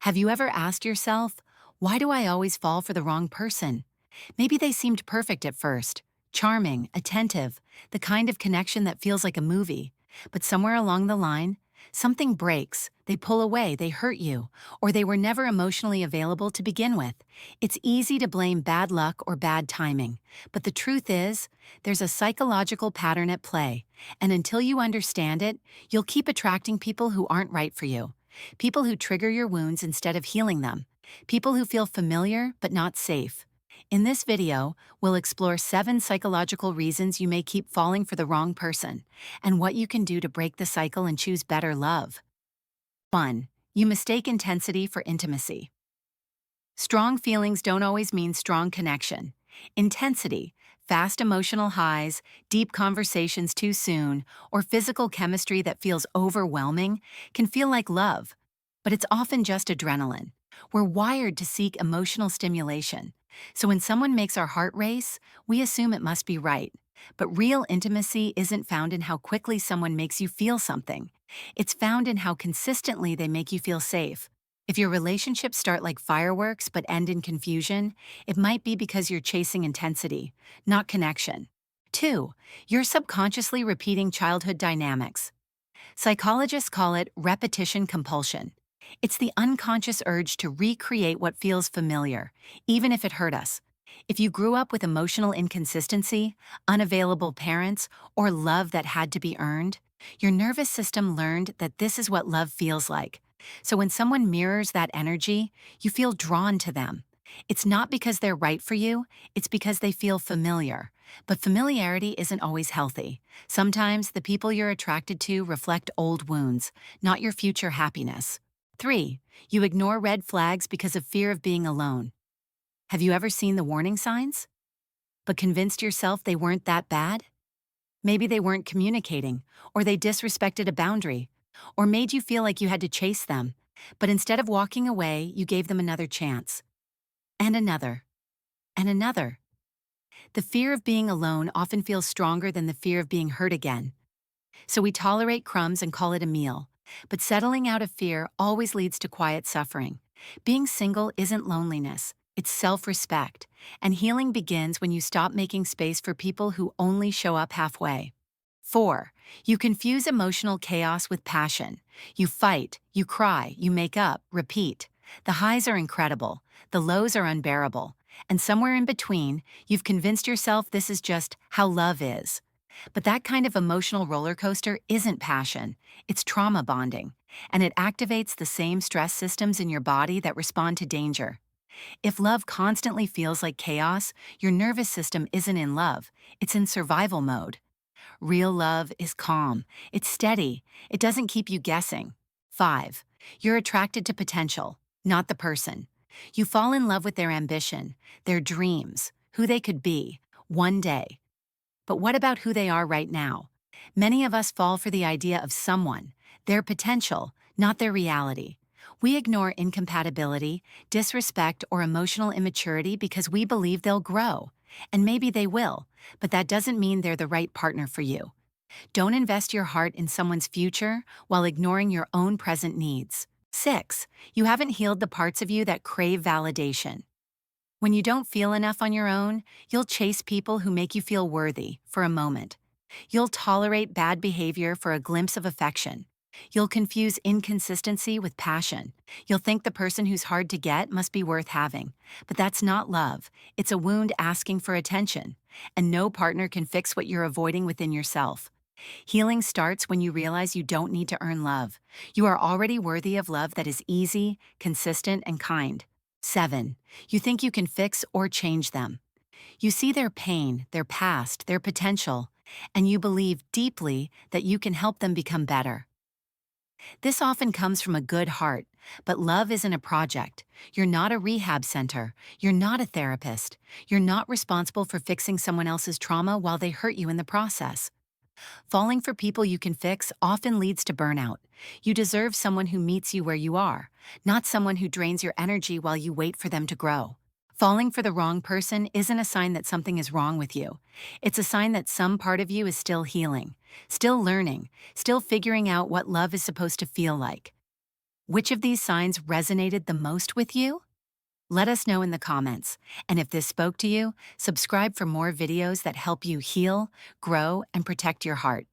Have you ever asked yourself, why do I always fall for the wrong person? Maybe they seemed perfect at first, charming, attentive, the kind of connection that feels like a movie. But somewhere along the line, something breaks, they pull away, they hurt you, or they were never emotionally available to begin with. It's easy to blame bad luck or bad timing, but the truth is, there's a psychological pattern at play, and until you understand it, you'll keep attracting people who aren't right for you. People who trigger your wounds instead of healing them. People who feel familiar but not safe. In this video, we'll explore 7 psychological reasons you may keep falling for the wrong person, and what you can do to break the cycle and choose better love. 1. You mistake intensity for intimacy. Strong feelings don't always mean strong connection. Intensity, fast emotional highs, deep conversations too soon, or physical chemistry that feels overwhelming can feel like love, but it's often just adrenaline. We're wired to seek emotional stimulation, so when someone makes our heart race, we assume it must be right. But real intimacy isn't found in how quickly someone makes you feel something. It's found in how consistently they make you feel safe. If your relationships start like fireworks but end in confusion, it might be because you're chasing intensity, not connection. 2. You're subconsciously repeating childhood dynamics. Psychologists call it repetition compulsion. It's the unconscious urge to recreate what feels familiar, even if it hurt us. If you grew up with emotional inconsistency, unavailable parents, or love that had to be earned, your nervous system learned that this is what love feels like. So when someone mirrors that energy, you feel drawn to them. It's not because they're right for you, it's because they feel familiar. But familiarity isn't always healthy. Sometimes the people you're attracted to reflect old wounds, not your future happiness. 3. You ignore red flags because of fear of being alone. Have you ever seen the warning signs, but convinced yourself they weren't that bad? Maybe they weren't communicating, or they disrespected a boundary, or made you feel like you had to chase them, but instead of walking away, you gave them another chance. And another. And another. The fear of being alone often feels stronger than the fear of being hurt again. So we tolerate crumbs and call it a meal. But settling out of fear always leads to quiet suffering. Being single isn't loneliness, it's self-respect. And healing begins when you stop making space for people who only show up halfway. 4. You confuse emotional chaos with passion. You fight, you cry, you make up, repeat. The highs are incredible, the lows are unbearable, and somewhere in between, you've convinced yourself this is just how love is. But that kind of emotional roller coaster isn't passion, it's trauma bonding, and it activates the same stress systems in your body that respond to danger. If love constantly feels like chaos, your nervous system isn't in love, it's in survival mode. Real love is calm, it's steady, it doesn't keep you guessing. 5. You're attracted to potential, not the person. You fall in love with their ambition, their dreams, who they could be, one day. But what about who they are right now? Many of us fall for the idea of someone, their potential, not their reality. We ignore incompatibility, disrespect, or emotional immaturity because we believe they'll grow. And maybe they will, but that doesn't mean they're the right partner for you. Don't invest your heart in someone's future while ignoring your own present needs. 6. You haven't healed the parts of you that crave validation. When you don't feel enough on your own, you'll chase people who make you feel worthy for a moment. You'll tolerate bad behavior for a glimpse of affection. You'll confuse inconsistency with passion. You'll think the person who's hard to get must be worth having. But that's not love. It's a wound asking for attention. And no partner can fix what you're avoiding within yourself. Healing starts when you realize you don't need to earn love. You are already worthy of love that is easy, consistent, and kind. 7. You think you can fix or change them. You see their pain, their past, their potential, and you believe deeply that you can help them become better. This often comes from a good heart, but love isn't a project. You're not a rehab center. You're not a therapist. You're not responsible for fixing someone else's trauma while they hurt you in the process. Falling for people you can fix often leads to burnout. You deserve someone who meets you where you are, not someone who drains your energy while you wait for them to grow. Falling for the wrong person isn't a sign that something is wrong with you. It's a sign that some part of you is still healing, still learning, still figuring out what love is supposed to feel like. Which of these signs resonated the most with you? Let us know in the comments. And if this spoke to you, subscribe for more videos that help you heal, grow, and protect your heart.